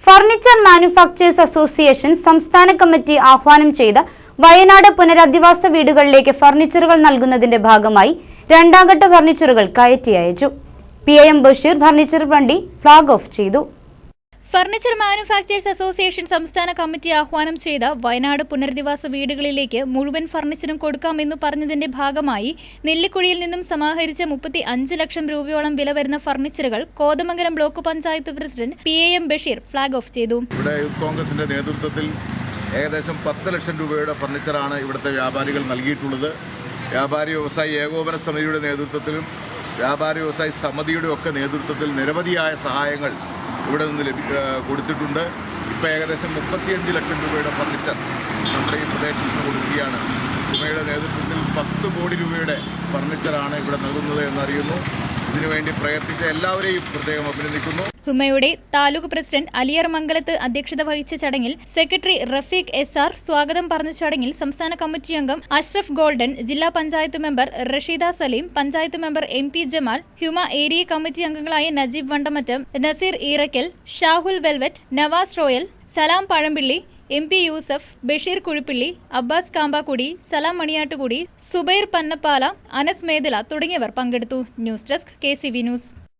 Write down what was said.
Furniture manufacturers association സംസ്ഥാന committee ആഹ്വാനം ചെയ്ത വയനാട് പുനരധിവാസ വീടുകളിലേക്ക് ഫർണിച്ചറുകൾ നൽകുന്നതിന്റെ ഭാഗമായി രണ്ടാം ഘട്ട ഫർണിച്ചറുകൾ കയറ്റി അയച്ചു. PIM ബഷീർ ഫർണിച്ചർ വണ്ടി ഫ്ളാഗ് ഓഫ് ചെയ്തു. ഫർണിച്ചർ മാനുഫാക്ചേഴ്സ് അസോസിയേഷൻ സംസ്ഥാന കമ്മിറ്റി ആഹ്വാനം ചെയ്ത വയനാട് പുനരധിവാസ വീടുകളിലേക്ക് മുഴുവൻ ഫർണിച്ചറും കൊടുക്കാമെന്നു പറഞ്ഞതിന്റെ ഭാഗമായി നെല്ലിക്കുഴിയിൽ നിന്നും സമാഹരിച്ച 35 ലക്ഷം രൂപയോളം വില വരുന്ന ഫർണിച്ചറുകൾ Kothamangalam block panchayat president PIM Basheer flag off ചെയ്തു. ഇവിടെ യൂത്ത് കോൺഗ്രസിന്റെ നേതൃത്വത്തിൽ ഏകദേശം 10 ലക്ഷം രൂപയുടെ ഫർണിച്ചറാണ് ഇവിടുത്തെ വ്യാപാരികൾ നൽകിയിട്ടുള്ളത്. വ്യാപാരി വ്യവസായി ഏകോപന സമിതിയുടെ നേതൃത്വത്തിലും വ്യാപാരി വ്യവസായി സമിതിയുടെ ഒക്കെ നേതൃത്വത്തിൽ നിരവധിയായ സഹായങ്ങൾ ഇവിടെ നിന്ന് കൊടുത്തിട്ടുണ്ട്. ഇപ്പോൾ ഏകദേശം 35 ലക്ഷം രൂപയുടെ ഫർണിച്ചർ നമ്മുടെ ഈ പ്രദേശത്ത് കൊടുക്കുകയാണ്. ഹുമയുടെ നേതൃത്വത്തിൽ 10 കോടി രൂപയുടെ ഫർണിച്ചറാണ് ഇവിടെ നൽകുന്നത് എന്നറിയുന്നു. ഇതിനുവേണ്ടി പ്രയത്നിച്ച എല്ലാവരെയും പ്രത്യേകം അഭിനന്ദിക്കുന്നു. ഹുമയുടെ താലൂക്ക് പ്രസിഡന്റ് അലിയർ മംഗലത്ത് അധ്യക്ഷത വഹിച്ച ചടങ്ങിൽ സെക്രട്ടറി റഫീഖ് SR സ്വാഗതം പറഞ്ഞ ചടങ്ങിൽ സംസ്ഥാന കമ്മിറ്റി അംഗം അഷ്റഫ് ഗോൾഡൻ, ജില്ലാ panchayat member Rasheeda Saleem, panchayat member MP Jamal, Huma area committee അംഗങ്ങളായ Najeeb Vandamattam, Naseer Eerakkal, Shahul velvet, Navas royal, Salam Pazhampilli, MP Yusuf, Basheer Kuzhippilli, Abbas Kambakkudi, Salam Maniyattukudi, Subair Pannappala, Anas Medala തുടങ്ങിയവർ പങ്കെടുത്തു. News desk KCV news.